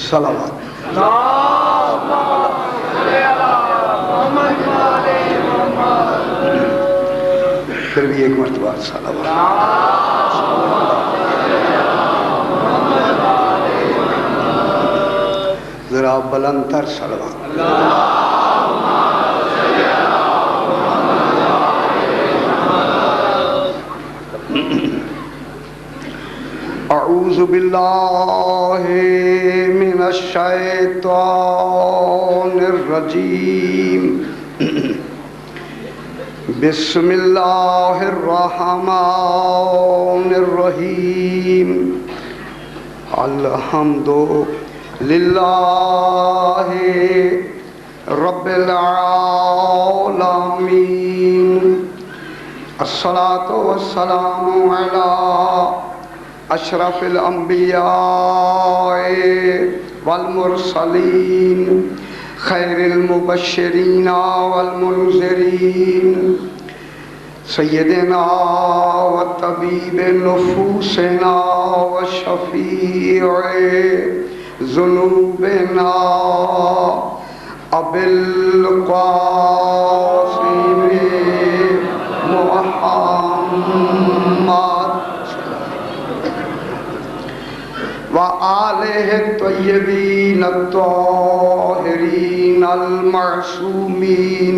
صلوات پھر بھی ایک مرتبہ صلوات ذرا بلند تر صلوات اعوذ باللہ من الشیطان الرجیم بسم اللہ الرحمن الرحیم الحمد للہ رب العالمین الصلاۃ والسلام علی اشرف الانبیاء والمرسلین خیر المبشرین والمنذرین سیدنا و طبیب نفوسنا و شفیع ذنوبنا ابی القاسم محمد وآلہ الطیبین الطاہرین المعصومین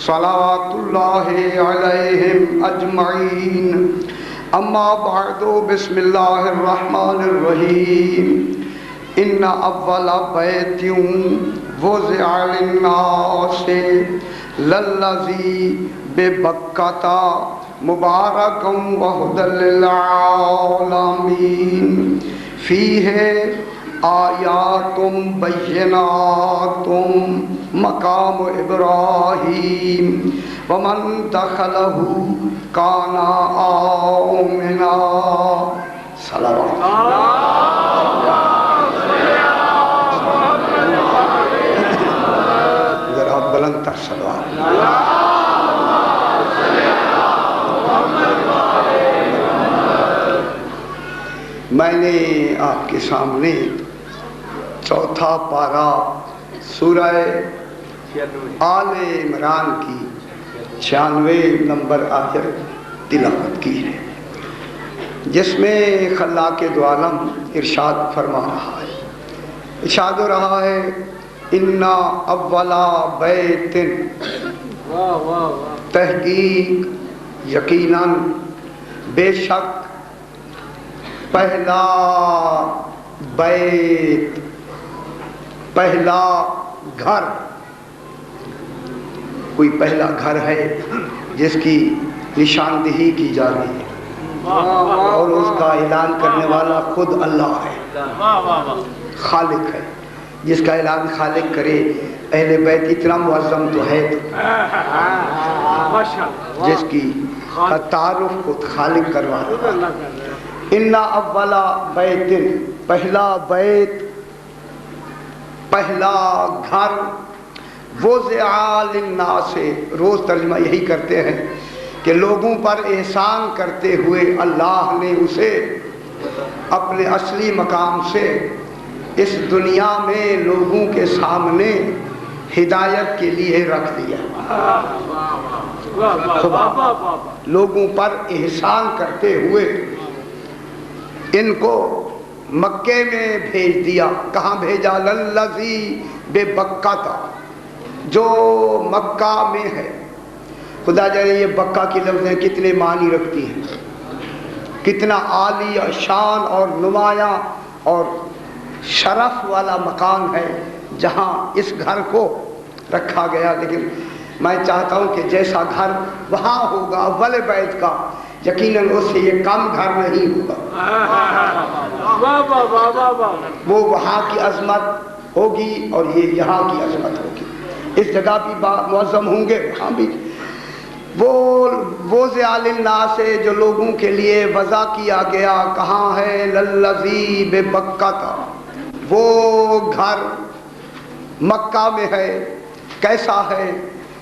صلوات اللہ علیہم اجمعین اما بعد بسم اللہ الرحمن الرحیم ان اول بیت وضع للناس للذی ببکۃ مبارکا وہدی للعالمین فیہ آیات بینات مقام ابراہیم ومن دخلہ کان آمنا صلوات ذرا بلند تر صلوات میں نے آپ کے سامنے چوتھا پارہ سورہ آل عمران کی 96 نمبر آیت تلاوت کی ہے، جس میں خلاق دو عالم ارشاد فرما رہا ہے، ارشاد ہو رہا ہے ان اولا بیت، تحقیق یقیناً بے شک پہلا بیت، پہلا گھر، کوئی پہلا گھر ہے جس کی نشاندہی کی جا رہی ہے اور اس کا اعلان کرنے والا خود اللہ ہے، خالق ہے، جس کا اعلان خالق کرے اہل بیت اتنا معظم تو ہے جس کی تعارف خود خالق کروا رہا ہے۔ ان اولا بیت، پہلا بیت، پہلا گھر، وضع للناس، روز ترجمہ یہی کرتے ہیں کہ لوگوں پر احسان کرتے ہوئے اللہ نے اسے اپنے اصلی مقام سے اس دنیا میں لوگوں کے سامنے ہدایت کے لیے رکھ دیا، لوگوں پر احسان کرتے ہوئے ان کو مکے میں بھیج دیا۔ کہاں بھیجا؟ للذی ببکۃ، جو مکہ میں ہے۔ خدا جانے یہ بکہ کی لفظیں کتنے معنی رکھتی ہیں، کتنا عالی شان اور نمایاں اور شرف والا مکان ہے جہاں اس گھر کو رکھا گیا۔ لیکن میں چاہتا ہوں کہ جیسا گھر وہاں ہوگا اول بیت کا، یقیناً اس سے یہ کم گھر نہیں ہوگا، وہ وہاں کی عظمت ہوگی اور یہ یہاں کی عظمت ہوگی، اس جگہ بھی معظم ہوں گے، وہاں بھی۔ وہ وضع للناس جو لوگوں کے لیے وضع کیا گیا، کہاں ہے؟ للذی ببکۃ، وہ گھر مکہ میں ہے۔ کیسا ہے؟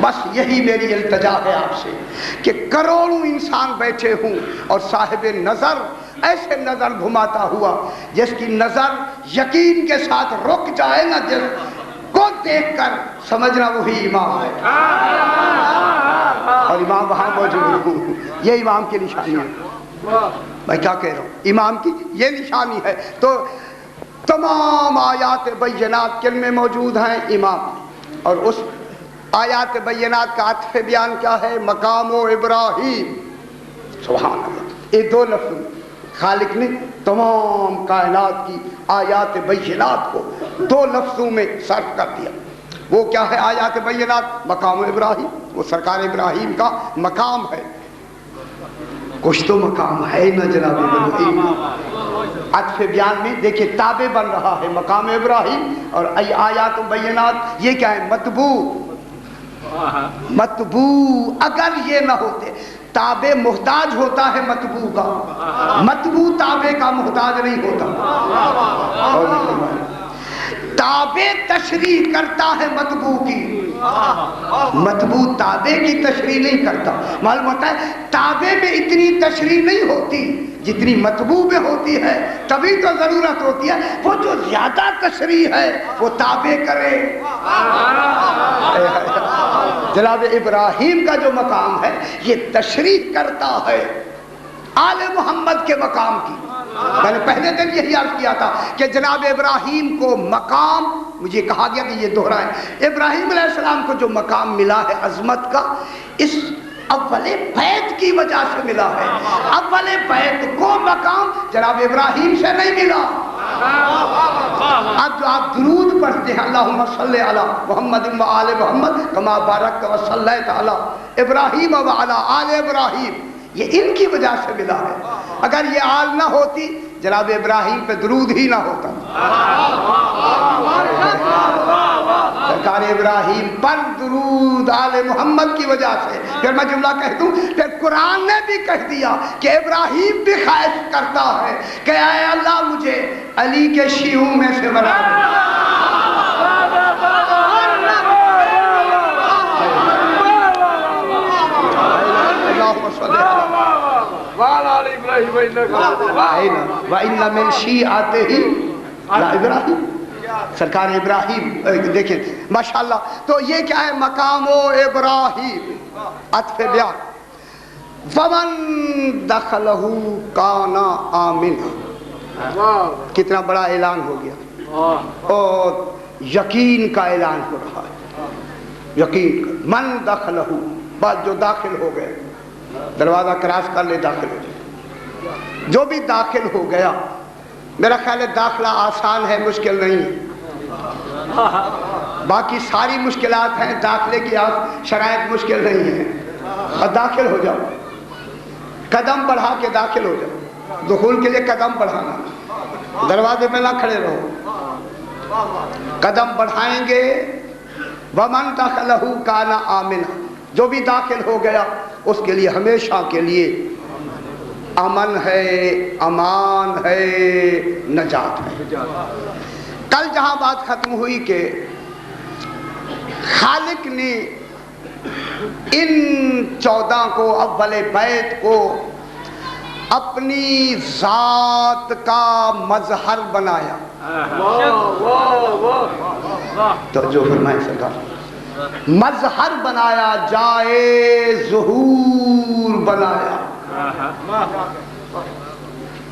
بس یہی میری التجا ہے آپ سے کہ کروڑوں انسان بیٹھے ہوں اور صاحب نظر ایسے نظر گھماتا ہوا جس کی نظر یقین کے ساتھ رک جائے نا، جس کو دیکھ کر سمجھنا وہی امام ہے، اور امام وہاں موجود ہوں۔ یہ امام کی نشانی ہے، میں کیا کہہ رہا ہوں، امام کی یہ نشانی ہے۔ تو تمام آیات بینات کن میں موجود ہیں؟ امام۔ اور اس آیات بینات کا عطف بیان کیا ہے؟ مقام و ابراہیم۔ سبحان اللہ، یہ دو لفظ خالق نے تمام کائنات کی آیات بینات کو دو لفظوں میں صرف کر دیا۔ وہ کیا ہے آیات بینات؟ مقام ابراہیم، وہ سرکار ابراہیم کا مقام ہے۔ کچھ تو مقام ہے نا جناب ابراہیم۔ عطف بیان میں دیکھیں تابع بن رہا ہے مقام ابراہیم، اور آیات بینات یہ کیا ہے؟ مطبوع۔ مطبوع اگر یہ نہ ہوتے، تابع محتاج ہوتا ہے مطبوع کا، مطبوع تابع کا محتاج نہیں ہوتا۔ تابع تشریح کرتا ہے مطبوع کی، مطبوع تابع کی تشریح نہیں کرتا۔ معلوم ہوتا ہے تابع میں اتنی تشریح نہیں ہوتی جتنی مطبوع میں ہوتی ہے، تبھی تو ضرورت ہوتی ہے وہ جو زیادہ تشریح ہے وہ تابع کرے۔ جناب ابراہیم کا جو مقام ہے یہ تشریح کرتا ہے آل محمد کے مقام کی۔ میں نے پہلے دن یہی عرض کیا تھا کہ جناب ابراہیم کو مقام، مجھے کہا گیا کہ یہ دہرائیں، ابراہیم علیہ السلام کو جو مقام ملا ہے عظمت کا، اس اول بیت کی وجہ سے ملا ہے۔ اول بیت کو مقام جناب ابراہیم سے نہیں ملا۔ اب جو آپ درود پڑھتے ہیں اللہم صلی علی محمد و آل محمد کما بارکت و صلیت علی ابراہیم و علی آل ابراہیم، یہ ان کی وجہ سے ملا ہے۔ اگر یہ آل نہ ہوتی جناب ابراہیم پہ درود ہی نہ ہوتا۔ سرکار ابراہیم پر درود آل محمد کی وجہ سے۔ پھر میں جملہ کہہ دوں، پھر قرآن نے بھی کہہ دیا کہ ابراہیم بھی خواہش کرتا ہے کہ اے اللہ مجھے علی کے شیعوں میں سے بنا دے۔ وَإِنَّ مِن شِيعَتِهِ لَإِبْرَاہِیم، سرکار ابراہیم دیکھیں ماشاءاللہ۔ تو یہ کیا ہے؟ مقام و ابراہیم، عطف بیان۔ وَمَن دَخَلَهُ كَانَ آمِنًا، کتنا بڑا اعلان ہو گیا، اور یقین کا اعلان ہو رہا ہے، یقین کا۔ من دخلہ، بعد جو داخل ہو گئے، دروازہ کراس کر لے داخل ہو جائے۔ جو بھی داخل ہو گیا، میرا خیال ہے داخلہ آسان ہے، مشکل نہیں ہے۔ باقی ساری مشکلات ہیں، داخلے کی شرائط مشکل نہیں ہے۔ اور داخل ہو جاؤ، قدم بڑھا کے داخل ہو جاؤ۔ دخول کے لیے قدم بڑھانا، دروازے میں نہ کھڑے رہو، قدم بڑھائیں گے۔ وَمَن دَخَلَهُ كَانَ آمِنًا، جو بھی داخل ہو گیا اس کے لیے ہمیشہ کے لیے امن ہے، امان ہے، نجات ہے۔ کل جہاں بات ختم ہوئی کہ خالق نے ان 14 کو، اول بیت کو اپنی ذات کا مظہر بنایا۔ تو جو فرمائے سرکار، مظہر بنایا، جائے ظہور بنایا،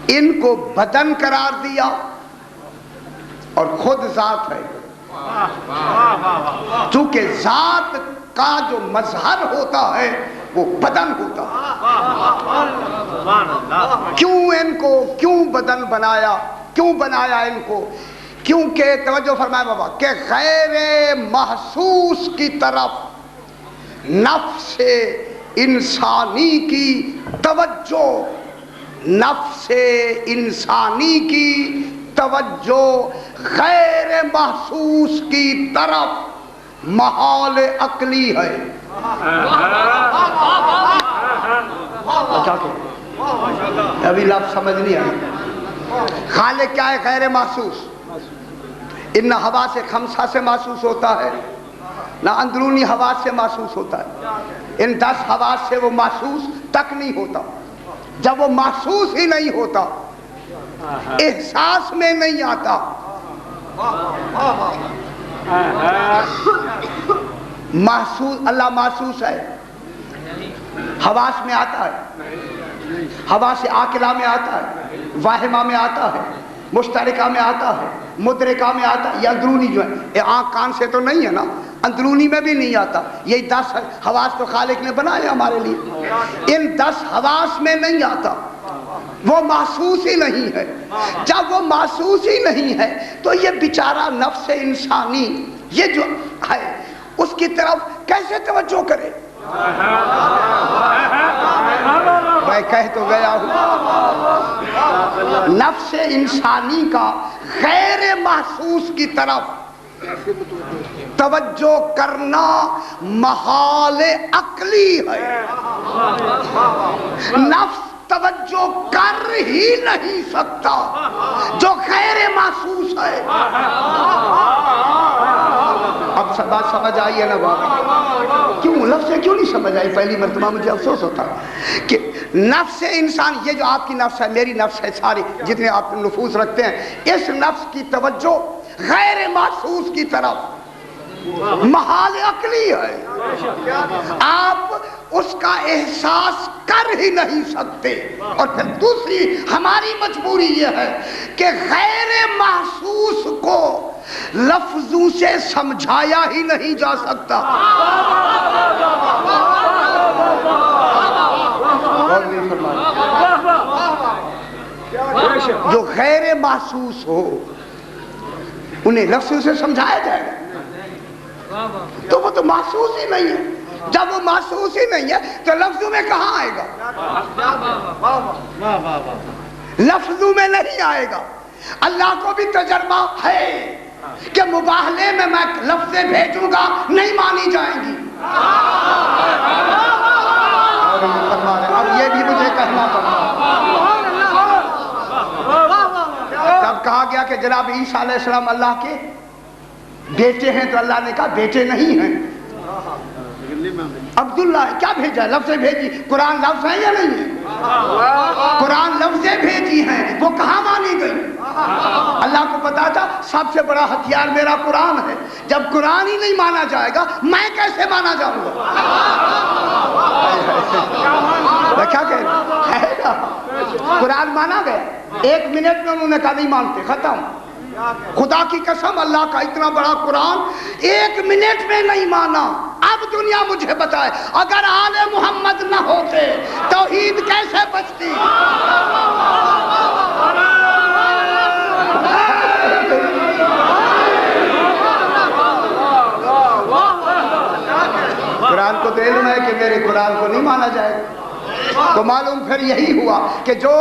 ان کو بدن قرار دیا، اور خود ذات ہے۔ چونکہ ذات کا جو مظہر ہوتا ہے وہ بدن ہوتا ہے۔ کیوں ان کو، کیوں بدن بنایا، کیوں بنایا ان کو؟ کیونکہ توجہ فرمائے بابا کہ غیر محسوس کی طرف نفس انسانی کی توجہ، نفس انسانی کی توجہ غیر محسوس کی طرف محال عقلی ہے۔ ابھی لفظ سمجھ نہیں آئی۔ خالق کیا ہے؟ غیر محسوس۔ ان حواس خمسہ سے محسوس ہوتا ہے، نہ اندرونی حواس سے محسوس ہوتا ہے. ان 10 حواس سے وہ محسوس تک نہیں ہوتا. جب وہ محسوس ہی نہیں ہوتا، احساس میں نہیں آتا، محسوس اللہ محسوس ہے، حواس میں آتا ہے، حواس عاقلہ میں آتا ہے، واہمہ میں آتا ہے، مشترکہ میں آتا ہے، مدرکہ میں آتا ہے. یہ اندرونی جو ہے، یہ آنکھ کان سے تو نہیں ہے نا، اندرونی میں بھی نہیں آتا. یہ 10 حواس تو خالق نے بنائے ہمارے لیے. ان 10 حواس میں نہیں آتا، وہ محسوس ہی نہیں ہے. جب وہ محسوس ہی نہیں ہے تو یہ بیچارہ نفس انسانی یہ جو ہے اس کی طرف کیسے توجہ کرے؟ میں کہہ تو گیا ہوں، نفس انسانی کا غیر محسوس کی طرف توجہ کرنا محال عقلی ہے. نفس توجہ کر ہی نہیں سکتا جو غیر محسوس ہے. اب بات سمجھ آئی ہے نا بابا؟ کیوں لفظ سے کیوں نہیں سمجھ آئی؟ پہلی مرتبہ مجھے افسوس ہوتا کہ نفس انسان، یہ جو آپ کی نفس ہے، میری نفس ہے، سارے جتنے آپ نفوس رکھتے ہیں، اس نفس کی توجہ غیر محسوس کی طرف محال عقلی ہے. آپ اس کا احساس کر ہی نہیں سکتے. اور پھر دوسری ہماری مجبوری یہ ہے کہ غیر محسوس کو لفظوں سے سمجھایا ہی نہیں جا سکتا. جو غیر محسوس ہو انہیں لفظوں سے سمجھایا جائے گا تو وہ تو محسوس ہی نہیں ہے. جب وہ محسوس ہی نہیں ہے تو لفظوں میں کہاں آئے گا؟ لفظوں میں نہیں آئے گا. اللہ کو بھی تجربہ ہے کہ مباہلے میں لفظیں بھیجوں گا نہیں مانی جائیں گی. اب یہ بھی مجھے کہنا پڑا. تب کہا گیا کہ جناب عیسیٰ علیہ السلام اللہ کے بیٹے ہیں، تو اللہ نے کہا بیٹے نہیں ہیں، عبداللہ ہے. کیا بھیجا؟ لفظیں بھیجی. قرآن لفظ ہے یا نہیں ہے؟ قرآن لفظیں بھیجی ہیں، وہ کہاں مانی گئی؟ اللہ کو پتا تھا سب سے بڑا ہتھیار میرا قرآن ہے. جب قرآن ہی نہیں مانا جائے گا میں کیسے مانا جاؤں گا؟ میں کیا کہہ رہا ہوں؟ قرآن مانا گیا، 1 منٹ میں انہوں نے کہا نہیں مانتے، ختم. خدا کی قسم اللہ کا اتنا بڑا قرآن 1 منٹ میں نہیں مانا. اب دنیا مجھے بتائے اگر آل محمد نہ ہوتے توحید کیسے بچتی؟ قرآن کو تو علم ہے کہ میرے قرآن کو نہیں مانا جائے. تو معلوم پھر یہی ہوا کہ جو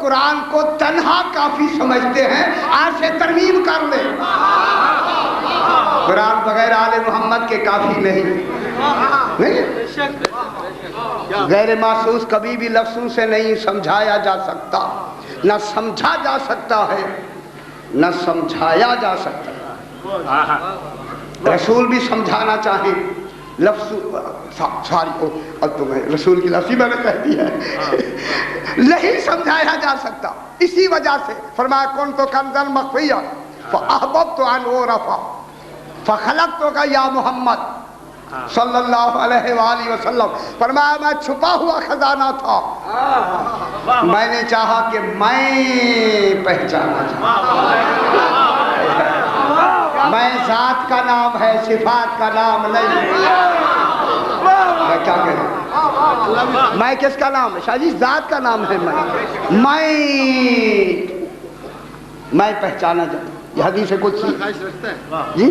قرآن کو تنہا کافی سمجھتے ہیں آج سے ترمیم کر لیں. قرآن بغیر آل محمد کے کافی نہیں. غیر محسوس کبھی بھی لفظوں سے نہیں سمجھایا جا سکتا، نہ سمجھا جا سکتا ہے نہ سمجھایا جا سکتا. رسول بھی سمجھانا چاہیں لفظ ساری تمہیں رسول کی لفظی میں نے کہہ دی ہے نہیں سمجھایا جا سکتا. اسی وجہ سے فرمایا کن تو کنزن مخفیہ فاحببت ان اعرف فخلقتک یا محمد صلی اللہ علیہ وآلہ وسلم. فرمایا میں چھپا ہوا خزانہ تھا، میں نے چاہا کہ میں پہچانا چاہتا. میں ذات کا نام ہے، صفات کا نام نہیں. میں کیا کہوں؟ میں کس کا نام ہے؟ شاہ جی ذات کا نام ہے. میں پہچانا چاہتا. یہ حدیث کچھ جی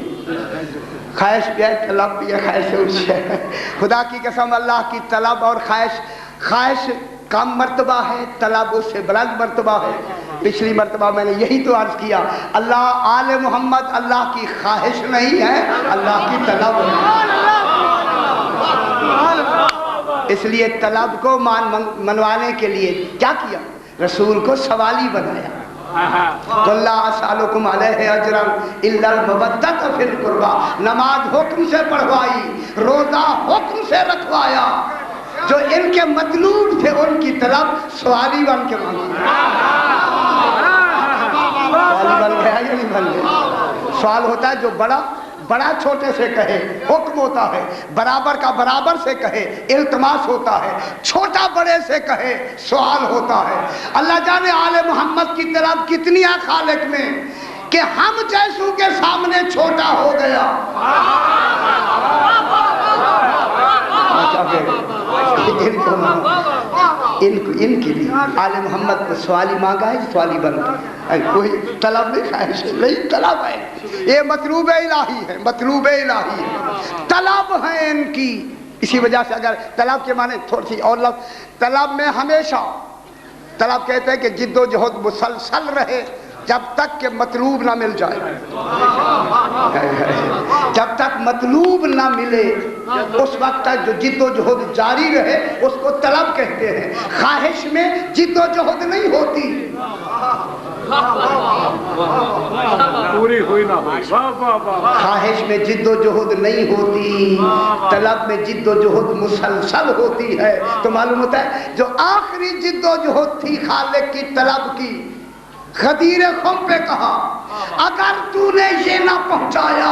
خواہش بھی ہے، طلب بھی ہے، خواہش ہے. خدا کی قسم اللہ کی طلب اور خواہش کم مرتبہ ہے، طلب اس سے بلند مرتبہ ہے. پچھلی مرتبہ میں نے یہی تو عرض کیا، اللہ آل محمد اللہ کی خواہش نہیں ہے، اللہ کی طلب ہے. اس لیے طلب کو منوانے کے لیے کیا کیا؟ رسول کو سوالی بنایا. قل لا اسالکم علیہ اجرا الا المودۃ فی القربى، نماز حکم سے پڑھوائی، روزہ حکم سے رکھوایا، جو ان کے مطلوب تھے ان کی طلب سوالی بن کے مانگی۔ سوالی بن گیا یا نہیں بن گیا؟ سوال ہوتا ہے جو بڑا چھوٹے سے کہے حکم ہوتا ہے، برابر کا برابر سے کہے التماس ہوتا ہے، چھوٹا بڑے سے کہے سوال ہوتا ہے۔ اللہ جانے آل محمد کی طرف کتنی ہے خالق میں کہ ہم جیسوں کے سامنے چھوٹا ہو گیا۔ ان کی بھی آل محمد کو سوالی مانگا ہے، سوالی بن گئی، کوئی طلب نہیں، خواہش نہیں، طلب ہے، یہ مطلوب الہی ہے، مطلوب الہی ہے، طلب ہے ان کی۔ اسی وجہ سے اگر طلب کے معنی تھوڑی سی اور لفظ، طلب میں ہمیشہ طلب کہتے ہیں کہ جد و جہد مسلسل رہے جب تک کہ مطلوب نہ مل جائے، جب تک مطلوب نہ ملے اس وقت تک جو جد و جہد جاری رہے اس کو طلب کہتے ہیں۔ خواہش میں جد و جہد نہیں ہوتی، پوری ہوئی نہ ہوئی، خواہش میں جد و جہد نہیں ہوتی، طلب میں جد و جہد مسلسل ہوتی ہے۔ تو معلوم ہوتا ہے جو آخری جد و جہد تھی خالق کی طلب کی، غدیر خم پہ کہا اگر تو نے یہ نہ پہنچایا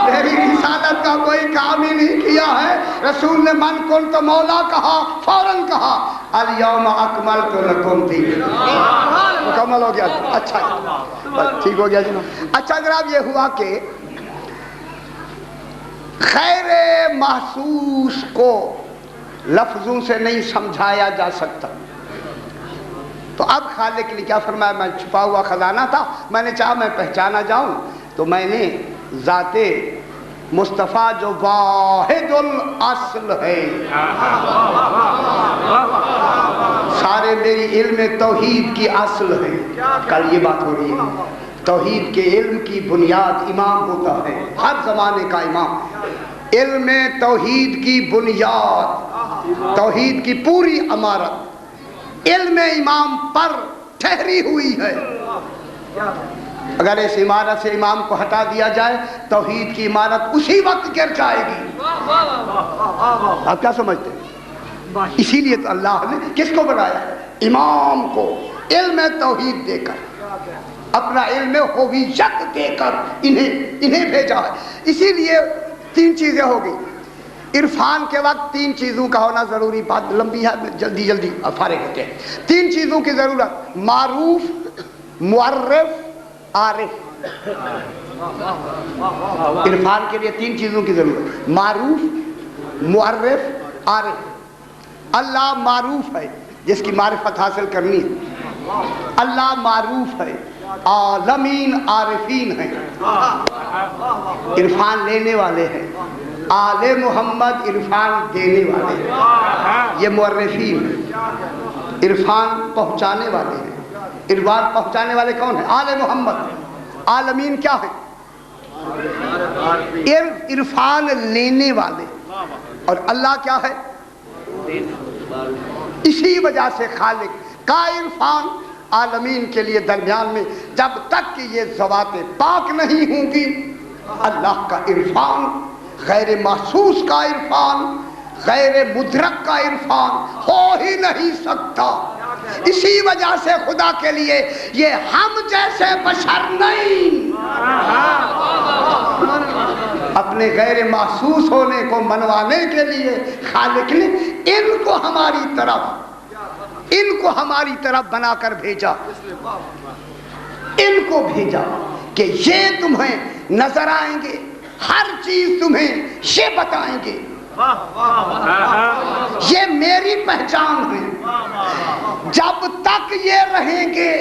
میری رسالت کا کوئی کام ہی نہیں کیا ہے۔ رسول نے من کنت مولا کہا، فوراً کہا الیوم اکملت لکم دینکم، مکمل ہو گیا۔ اچھا ٹھیک ہو گیا جناب۔ اچھا جناب، یہ ہوا کہ خیر محسوس کو لفظوں سے نہیں سمجھایا جا سکتا، تو اب خالق نے کیا فرمایا، میں چھپا ہوا خزانہ تھا، میں نے چاہا میں پہچانا جاؤں تو میں نے ذات مصطفیٰ جو واحد الاصل ہے، سارے میری علم توحید کی اصل ہے، کل یہ بات ہو رہی ہے، توحید کے علم کی بنیاد امام ہوتا ہے، ہر زمانے کا امام، علم توحید کی بنیاد، توحید کی پوری عمارت علم امام پر ٹھہری ہوئی ہے۔ اگر اس عمارت سے امام کو ہٹا دیا جائے توحید کی عمارت اسی وقت گر جائے گی۔ آپ کیا سمجھتے ہیں؟ اسی لیے تو اللہ نے کس کو بنایا؟ امام کو علم توحید دے کر، اپنا علم ہویت دے کر انہیں بھیجا ہے۔ اسی لیے تین چیزیں ہو گئی عرفان کے وقت، تین چیزوں کا ہونا ضروری، بات لمبی ہے، جلدی فارغ ہوتے ہیں۔ تین چیزوں کی ضرورت، معروف، معرف، عارف۔ عرفان کے لیے تین چیزوں کی ضرورت، معروف، معرف، عارف۔ اللہ معروف ہے جس کی معرفت حاصل کرنی ہے، اللہ معروف ہے، عالمین عارفین ہیں، عرفان لینے والے ہیں، آل محمد عرفان دینے والے ہیں، یہ معرفین ہیں، عرفان پہنچانے والے ہیں۔ عرفان پہنچانے والے کون ہیں؟ آل محمد۔ عالمین کیا ہیں؟ عرفان لینے والے، اور اللہ کیا ہے؟ اسی وجہ سے خالق کا عرفان عالمین کے لیے درمیان میں جب تک کہ یہ ذوات پاک نہیں ہوں گی، اللہ کا عرفان، غیر محسوس کا عرفان، غیر مدرک کا عرفان ہو ہی نہیں سکتا۔ اسی وجہ سے خدا کے لیے یہ ہم جیسے بشر نہیں، اپنے غیر محسوس ہونے کو منوانے کے لیے خالق نے ان کو ہماری طرف بنا کر بھیجا، ان کو بھیجا کہ یہ تمہیں نظر آئیں گے، ہر چیز تمہیں یہ بتائیں گے، یہ میری پہچان ہے، جب تک یہ رہیں گے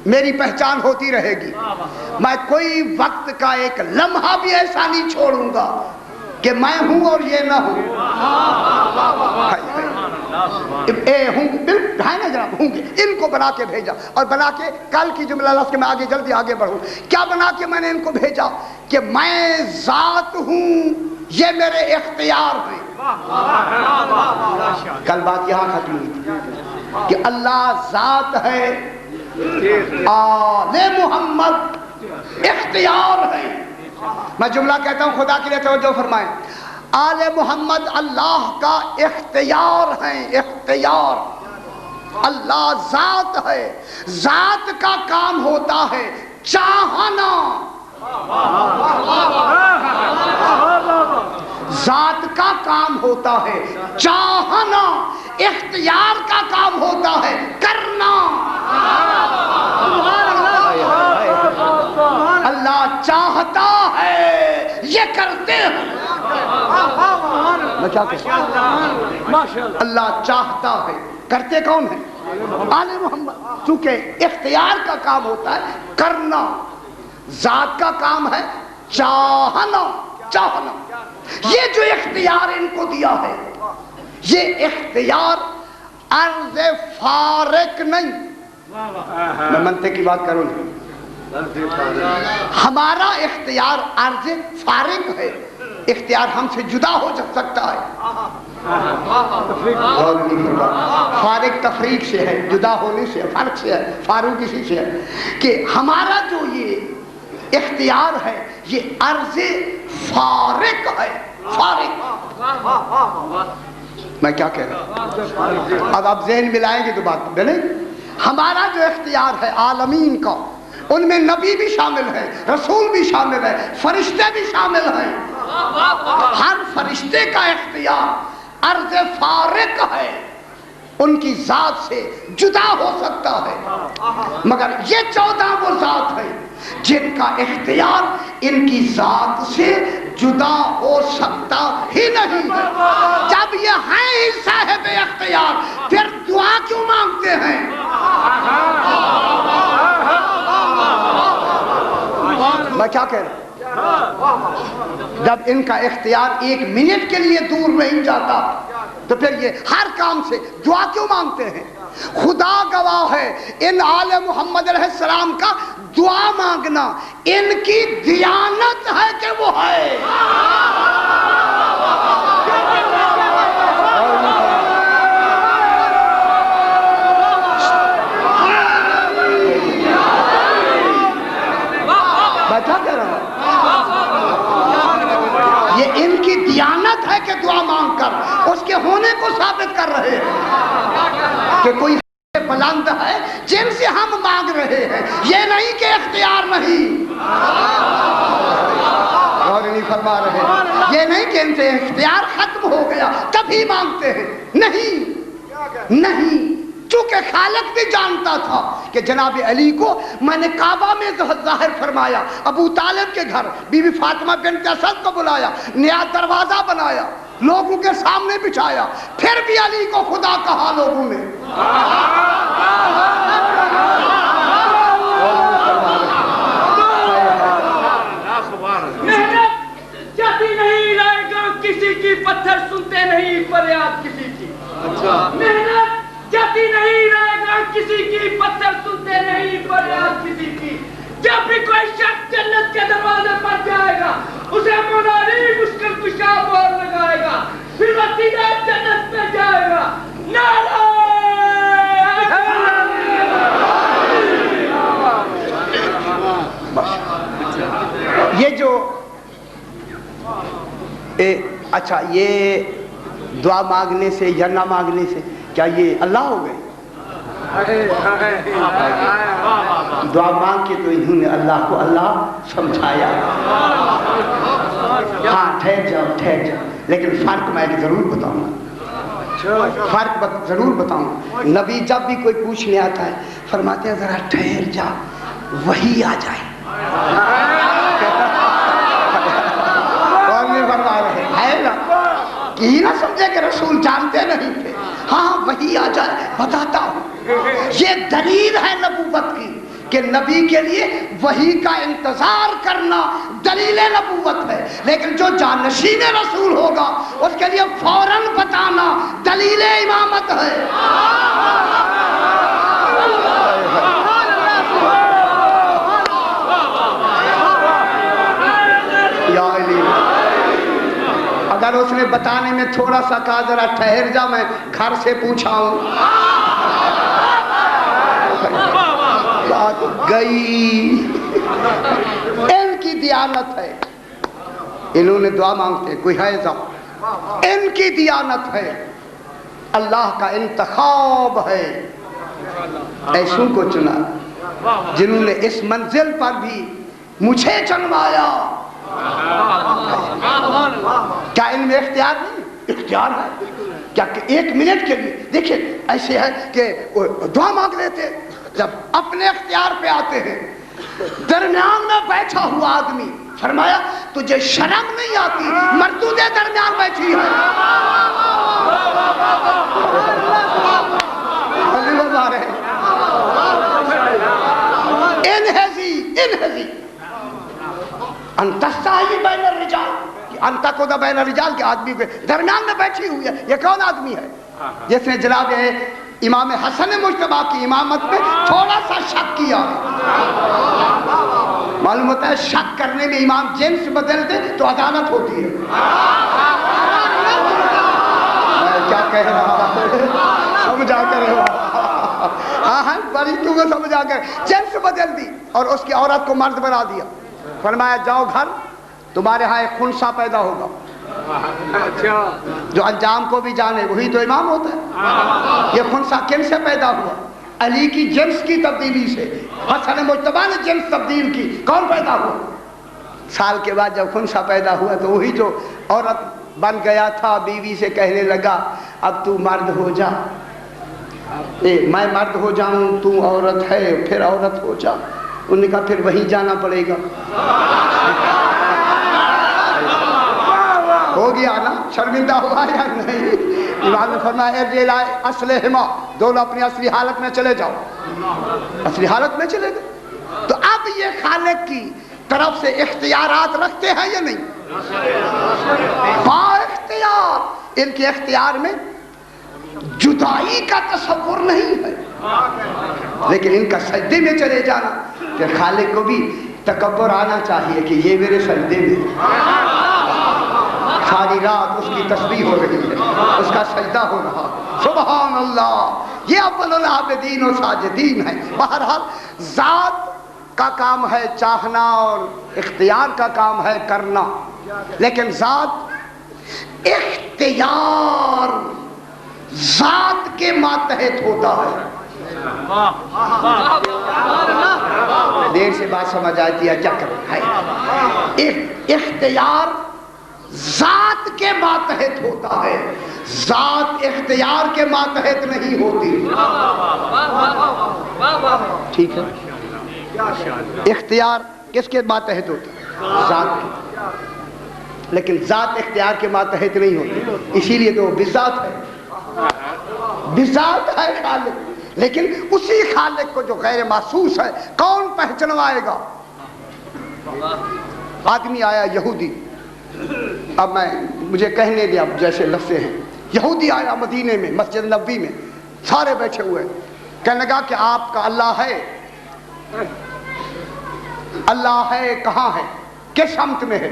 میری پہچان ہوتی رہے گی، میں کوئی وقت کا ایک لمحہ بھی ایسا نہیں چھوڑوں گا کہ میں ہوں اور یہ نہ ہوں۔ ہے نا جناب، ہوں گے، ان کو بنا کے بھیجا، اور بنا کے کل کی جملہ لفظ کے میں جلدی آگے بڑھوں، کیا بنا کے میں نے ان کو بھیجا کہ میں ذات ہوں، یہ میرے اختیار ہے۔ کل بات یہاں ختم ہوئی تھی کہ اللہ ذات ہے آل محمد اختیار ہے. میں جملہ کہتا ہوں خدا کے لیے توجہ فرمائیں. آل محمد اللہ کا اختیار ہے. اختیار. اللہ ذات ہے. ذات کا کام ہوتا ہے چاہنا. ذات کا کام ہوتا ہے چاہنا. اختیار کا کام ہوتا ہے کرنا. اللہ چاہتا ہے یہ کرتے ہیں. میں کیا کہوں؟ اللہ چاہتا ہے. کرتے کون ہیں؟ آل محمد. چونکہ اختیار کا کام ہوتا ہے کرنا, ذات کا کام ہے چاہنا. چاہنا. یہ جو اختیار ان کو دیا ہے, یہ اختیار عرض فارق نہیں. میں منطق کی بات کروں گی. ہمارا اختیار عرض فارق ہے. اختیار ہم سے جدا ہو سکتا ہے. فارق تفریق سے ہے, جدا ہونے سے, فرق سے ہے, فاروق اسی سے ہے کہ ہمارا جو یہ اختیار ہے یہ عرض فارق ہے. فارق. میں کیا کہہ رہا ہوں؟ اب آپ ذہن ملائیں گے تو بات بنے. ہمارا جو اختیار ہے عالمین کا, ان میں نبی بھی شامل ہے, رسول بھی شامل ہے, فرشتے بھی شامل ہیں. ہر فرشتے کا اختیار عرض فارق ہے, ان کی ذات سے جدا ہو سکتا ہے. مگر یہ 14 وہ ذات ہیں جن کا اختیار ان کی ذات سے جدا ہو سکتا ہی نہیں. جب یہ ہیں ہی صاحب اختیار, پھر دعا کیوں مانگتے ہیں؟ میں کیا کہہ رہا ہوں؟ جب ان کا اختیار 1 منٹ کے لیے دور نہیں جاتا تو پھر یہ ہر کام سے دعا کیوں مانگتے ہیں؟ خدا گواہ ہے, ان آل محمد علیہ السلام کا دعا مانگنا ان کی دیانت ہے کہ وہ ہے. کیا کہہ رہا ہوں؟ یہ ان کی دیانت ہے کہ دعا مانگ کر اس کے ہونے کو ثابت کر رہے ہیں کہ کوئی بلند ہے جن سے ہم مانگ رہے ہیں. یہ نہیں کہ اختیار نہیں, اور نہیں فرما رہے, یہ نہیں کہ ان سے اختیار ختم ہو گیا تبھی مانگتے ہیں. نہیں نہیں, چونکہ خالق بھی جانتا تھا کہ جناب علی کو میں نے کعبہ میں ظاہر فرمایا, ابو طالب کے گھر بی بی فاطمہ بنت اسد کو بلایا, نیا دروازہ بنایا, لوگوں کے سامنے بچھایا, پھر بھی علی کو خدا کہا لوگوں نے. محنت جاتی نہیں رہے گا کسی کی, پتھر سنتے نہیں فریاد کسی کی. محنت جاتی نہیں رہے گا کسی کی, پتھر سنتے نہیں فریاد کسی کی. جب بھی کوئی شخص جنت کے دروازے پر جائے گا اسے مناری مشکل کشا مور لگائے گا, پھر وہ سیدھا جنت میں جائے گا. نعرہ یہ جو اچھا, یہ دعا مانگنے سے یا نہ مانگنے سے کیا یہ اللہ ہو گئے؟ دعا مانگ کے تو انہوں نے اللہ کو اللہ سمجھایا. ہاں ٹھہر جاؤ, لیکن فرق میں ضرور بتاؤں گا, فرق ضرور بتاؤں گا. نبی جب بھی کوئی پوچھنے آتا ہے فرماتے ہیں ذرا ٹھہر جا, وہی آ جائے. اور نہیں فرما رہے ہے نا کہ نہ سمجھے کہ رسول جانتے نہیں تھے. ہاں وہی آ جائے, بتاتا ہوں. یہ دلیل ہے نبوت کی کہ نبی کے لیے وحی کا انتظار کرنا دلیل نبوت ہے. لیکن جو جانشین رسول ہوگا اس کے لیے فوراً بتانا دلیل امامت ہے. یا علی, اگر اس نے بتانے میں تھوڑا سا کہا ذرا ٹھہر جا, میں گھر سے پوچھا ہوں, بات گئی. ان کی دیانت ہے, انہوں نے دعا مانگتے کوئی ہے ایسا, ان کی دیانت ہے, اللہ کا انتخاب ہے. ایسوں کو چنا جنہوں نے اس منزل پر بھی مجھے چنوایا. کیا ان میں اختیار نہیں؟ اختیار ہے. کیا کہ ایک منٹ کے لیے دیکھیں ایسے ہے کہ دعا مانگ لیتے, جب اپنے اختیار پہ آتے ہیں. درمیان میں بیٹھا ہوا آدمی فرمایا تجھے شرم نہیں آتی, مردودے درمیان بیٹھی ہے. انہزی انتستاہی بین الرجال, انتا کو دا بین الرجال کے آدمی کے درمیان میں بیٹھی ہوئی ہے. یہ کون آدمی ہے جس نے جناب امام حسن مجتبی کی امامت میں تھوڑا سا شک کیا؟ معلوم ہوتا ہے شک کرنے میں امام جنس بدل دے تو عدالت ہوتی ہے. کیا کہہ رہا سمجھا کر ہاں بڑی تمہیں سمجھا کر جنس بدل دی اور اس کی عورت کو مرد بنا دیا. فرمایا جاؤ گھر, تمہارے ہاں ایک خنسا پیدا ہوگا. جو انجام کو بھی جانے وہی تو امام ہوتا ہے. یہ خنسا کن سے پیدا ہوا؟ علی کی جنس کی تبدیلی سے. حسن مجتبی نے جنس تبدیل کی, کون پیدا ہوا؟ سال کے بعد جب خنسا پیدا ہوا تو وہی جو عورت بن گیا تھا بیوی سے کہنے لگا اب تو مرد ہو جا. میں مرد ہو جاؤں, تو عورت ہے, پھر عورت ہو جا. انہوں نے کہا پھر وہیں جانا پڑے گا. ہو گیا نا, شرمندہ ہوا یا نہیں؟ امام نے فرمایا ارجع اصلہما, دونوں اپنی اصلی حالت میں چلے جاؤ. اصلی حالت میں چلے گئے. تو اب یہ خالق کی طرف سے اختیارات رکھتے ہیں یا نہیں؟ با اختیار. ان کے اختیار میں جدائی کا تصور نہیں ہے, لیکن ان کا سجدے میں چلے جانا. کہ خالق کو بھی تکبر آنا چاہیے کہ یہ میرے سجدے میں, ساری رات اس کی تسبیح ہو رہی ہے, اس کا سجدہ ہو رہا. سبحان اللہ, یہ اول العابدین و ساجدین ہے. بہرحال ذات کا کام ہے چاہنا اور اختیار کا کام ہے کرنا, لیکن ذات اختیار ذات کے ماتحت ہوتا ہے. دیر سے بات سمجھ آتی ہے, کیا کریں؟ اختیار ذات کے ماتحت ہوتا ہے, ذات اختیار کے ماتحت نہیں ہوتی. ٹھیک ہے, اختیار کس کے ماتحت ہوتا ہے؟ ذات کے. لیکن ذات اختیار کے ماتحت نہیں ہوتی, اسی لیے تو بذات ہے. بذات ہے خالق, لیکن اسی خالق کو جو غیر محسوس ہے کون پہچنوائے گا؟ آدمی آیا یہودی, اب مجھے کہنے دیا جیسے لفظ ہیں. یہودی آیا مدینے میں مسجد نبوی میں, سارے بیٹھے ہوئے, کہنے لگا کہ آپ کا اللہ ہے. اللہ ہے کہاں ہے, کس سمت میں ہے؟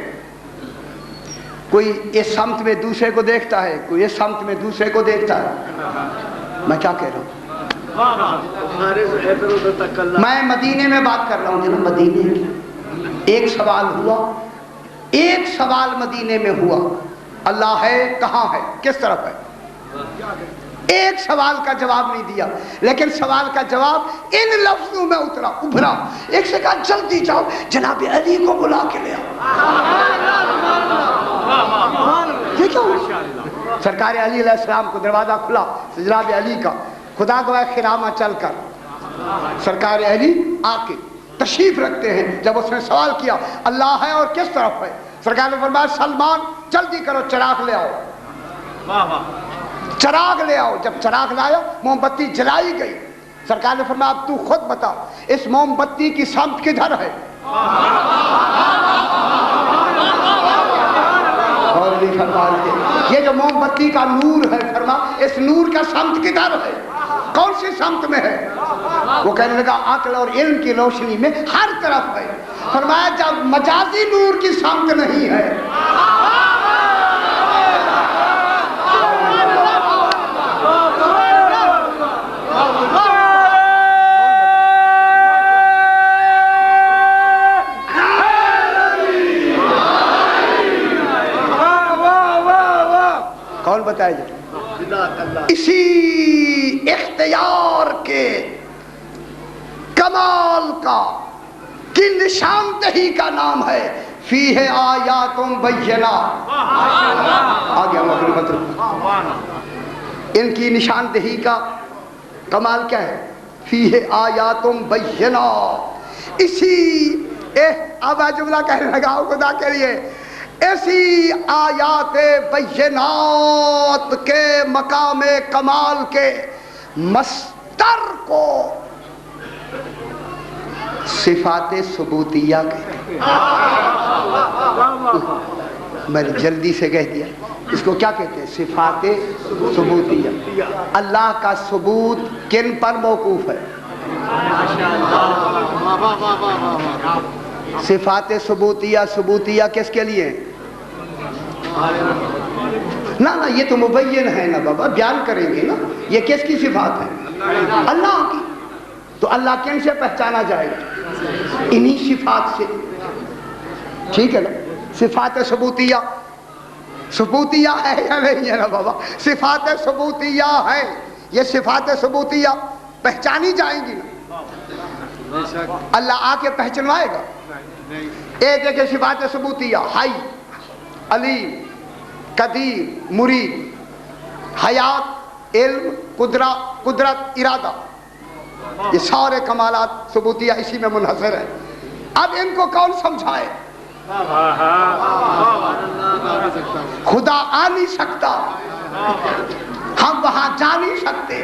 کوئی اس سمت میں دوسرے کو دیکھتا ہے, کوئی اس سمت میں دوسرے کو دیکھتا ہے. میں کیا کہہ رہا ہوں؟ میں مدینے میں بات کر رہا ہوں. جب مدینے میں ایک سوال ہوا, ایک سوال مدینے میں ہوا, اللہ ہے کہاں ہے, کس طرف ہے؟ ایک سوال کا جواب نہیں دیا, لیکن سوال کا جواب ان لفظوں میں ابھرا. ایک سے کہا جلدی جاؤ جناب علی کو بلا کے لے آؤ. یہ کیا ہوا؟ سرکار علی علیہ السلام کو دروازہ کھلا جناب علی کا, خدا گواہ خرامہ چل کر سرکار علی آ کے تشریف رکھتے ہیں. جب اس نے سوال کیا اللہ ہے اور کس طرف ہے, سرکار نے فرمایا سلمان جلدی کرو چراغ لے آؤ. چراغ لے آؤ. جب چراغ لایا موم بتی جلائی گئی. سرکار نے فرمایا اب تو خود بتا اس موم بتی کی سمت کدھر ہے؟ اور بھی فرما یہ جو موم بتی کا نور ہے, فرما اس نور کا سمت کدھر ہے, کون سی سمت میں ہے؟ وہ کہنے لگا عقل اور علم کی روشنی میں ہر طرف ہے. فرمایا جب مجازی نور کی سمت نہیں ہے, کون بتائے جائے؟ اسی اختیار کے کمال کا کی نشاندہی کا نام ہے فیہ آیات بینات. آگیا مطلب ان کی نشاندہی کا کمال کیا ہے؟ فیہ آیات بینات. اسی اب جملہ کہنے لگا خدا کے لیے، ایسی آیات بینات کے مقام کمال کے مصدر کو صفات ثبوتیہ کہتے ہیں. میں نے جلدی سے کہہ دیا، اس کو کیا کہتے ہیں؟ صفات ثبوتیہ. اللہ کا ثبوت کن پر موقوف ہے؟ صفات ثبوتیہ کس کے لیے؟ نہ یہ تو مبین ہے نا بابا، بیان کریں گے نا. یہ کس کی صفات ہے؟ اللہ کی. تو اللہ کن سے پہچانا جائے گا؟ انہی صفات سے. ٹھیک ہے نا؟ صفات ثبوتیہ ہے یا نہیں ہے نا بابا؟ صفات ثبوتیہ ہے. یہ صفات ثبوتیہ پہچانی جائیں گی نا. اللہ آ کے پہچنوائے گا. ایک ایک صفات ثبوتیہ: حی، علیم، قدیر، مرید، حیات، علم، قدرت، ارادہ. یہ سارے کمالات ثبوتیہ اسی میں منحصر ہیں. اب ان کو کون سمجھائے؟ خدا آ نہیں سکتا، ہم وہاں جا نہیں سکتے.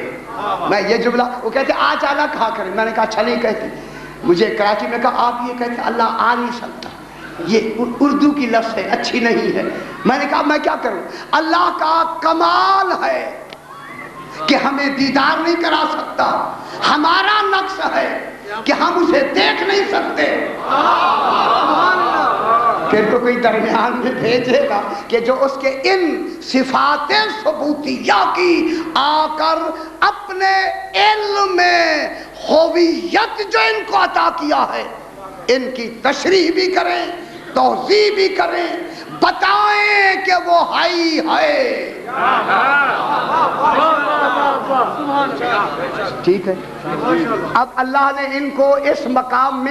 میں یہ جملہ، وہ کہتے آ جانا کہا کریں. میں نے کہا اچھا نہیں کہتے. مجھے کراچی میں کہا آپ یہ کہتے اللہ آ نہیں سکتا، یہ اردو کی لفظ ہے، اچھی نہیں ہے. میں نے کہا میں کیا کروں؟ اللہ کا کمال ہے کہ ہمیں دیدار نہیں کرا سکتا. ہمارا نقص ہے کہ ہم اسے دیکھ نہیں سکتے. پھر تو کوئی درمیان میں بھیجے گا کہ جو اس کے ان صفات ثبوتیہ کی آ کر اپنے علم میں ہویت جو ان کو عطا کیا ہے ان کی تشریح بھی کریں، توضیح بھی کریں، بتائیں کہ وہ حی ہے. ٹھیک ہے. اب اللہ نے ان کو اس مقام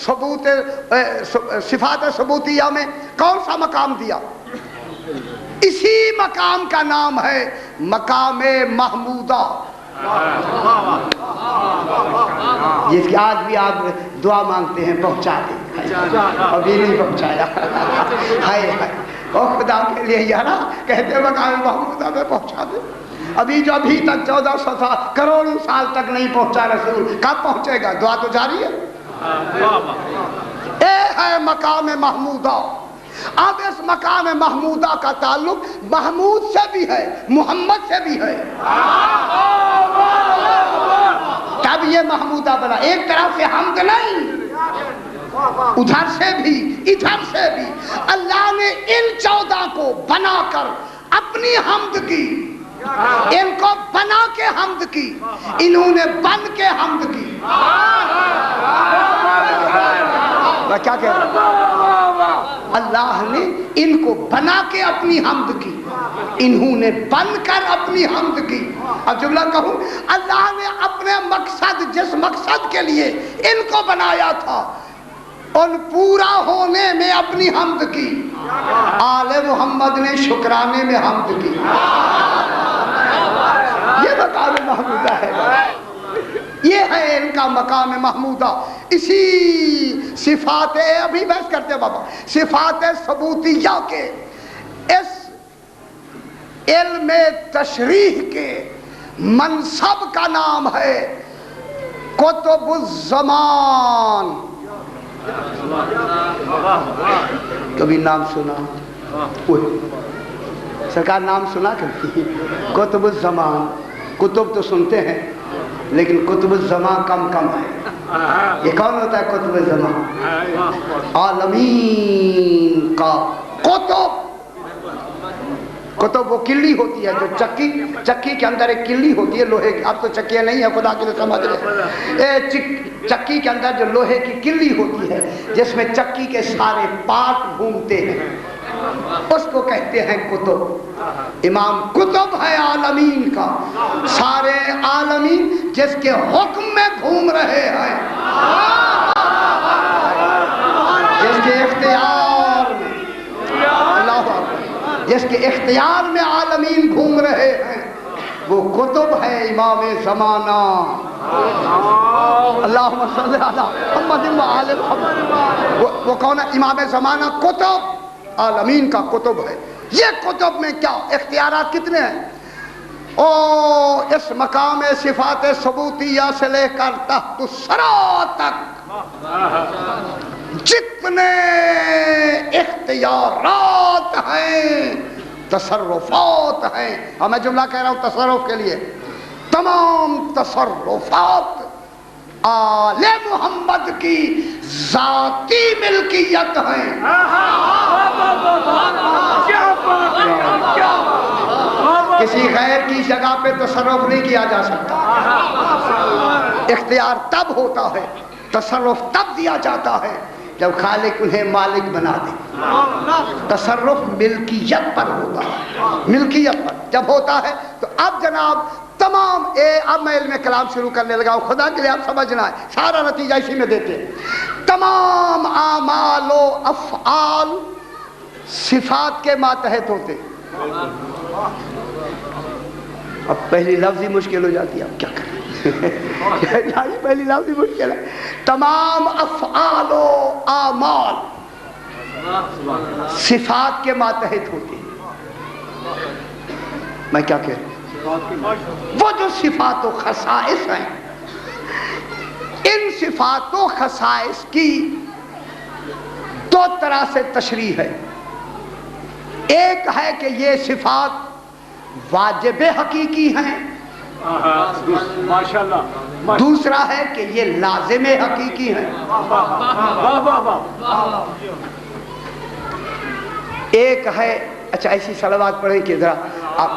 ثبوت صفات ثبوتیہ میں کون سا مقام دیا؟ اسی مقام کا نام ہے مقام محمودہ، جس کی آج بھی آپ دعا مانگتے ہیں پہنچا دیں. ابھی نہیں پہنچایا. ہائے اور خدا کے لیے یار کہتے مقام محمودہ میں پہنچا دیں. ابھی تک 1400 کروڑوں سال تک نہیں پہنچا رسول، کب پہنچے گا؟ دعا تو جاری ہے. اے ہے مقام محمودہ. اب اس مقام محمودہ کا تعلق محمود سے بھی ہے، محمد سے بھی ہے. تب یہ محمودہ بنا. ایک طرف سے حمد نہیں، ادھر سے بھی ادھر سے بھی. اللہ نے ان 14 کو بنا کر اپنی حمد کی، ان کو بنا کے حمد کی، انہوں نے بن کے حمد کی. میں کیا کہہ رہا ہوں؟ اللہ نے ان کو بنا کے اپنی حمد کی، انہوں نے بن کر اپنی حمد کی. اب جملہ کہوں، اللہ نے اپنے مقصد، جس مقصد کے لیے ان کو بنایا تھا، ان پورا ہونے میں اپنی حمد کی. آل محمد نے شکرانے میں حمد کی. یہ مقام محمودہ ہے. یہ ہے ان کا مقام محمودہ. اسی صفات، ابھی بحث کرتے ہیں بابا، صفات ثبوتیہ کے اس علم تشریح کے منصب کا نام ہے کتب الزمان. کبھی نام سنا؟ سرکار نام سنا کرتی. کتب الزمان. کتب تو سنتے ہیں لیکن کتب الزمان کم ہے. یہ کون ہوتا ہے کتب الزمان؟ عالمین کا کتب. کتب وہ کلی ہوتی ہے جو چکی کے اندر ایک کلی ہوتی ہے لوہے کی. اب تو چکیاں نہیں ہیں، خدا کے لیے سمجھ رہے. چکی کے اندر جو لوہے کی کلی ہوتی ہے جس میں چکی کے سارے پارٹ گھومتے ہیں. اس کو کہتے ہیں کتب. امام کتب ہے عالمین کا, سارے عالمین جس کے حکم میں گھوم رہے ہیں, جس کے اختیار میں, اللہ اکبر, جس کے اختیار میں عالمین گھوم رہے ہیں, وہ کتب ہے امام زمانہ. اللہم صلی علی محمد و آل محمد. وہ کون ہے امام زمانہ؟ کتب, عالمین کا کتب ہے. یہ کتب میں کیا اختیارات کتنے ہیں؟ اس مقام صفات ثبوتیہ سے لے کر تحت الثری تک جتنے اختیارات ہیں, تصرفات ہیں, میں جملہ کہہ رہا ہوں تصرف کے لیے, تمام تصرفات آل محمد کی ذاتی ملکیت ہیں. کسی غیر کی جگہ پہ تصرف نہیں کیا جا سکتا. اختیار تب ہوتا ہے, تصرف تب دیا جاتا ہے جب خالق انہیں مالک بنا دے. تصرف ملکیت پر ہوتا ہے, ملکیت پر جب ہوتا ہے تو اب جناب تمام اب میں علم کلام شروع کرنے لگا ہوں, خدا کے لیے آپ سمجھنا ہے, سارا نتیجہ اسی میں دیتے ہیں. تمام اعمال و افعال صفات کے ماتحت ہوتے. اب پہلی لفظ ہی مشکل ہو جاتی ہے, اب کیا کریں, پہلی لفظ ہی مشکل ہے. تمام افعال و اعمال صفات کے ماتحت ہوتے. میں کیا کہہ رہا ہوں, وہ جو صفات و خصائص ہیں, ان صفات و خصائص کی دو طرح سے تشریح ہے. ایک ہے کہ یہ صفات واجب حقیقی ہیں, دوسرا ہے کہ یہ لازم حقیقی ہیں. ایک ہے, اچھا ایسی صلوات پڑھیں کہ ذرا آپ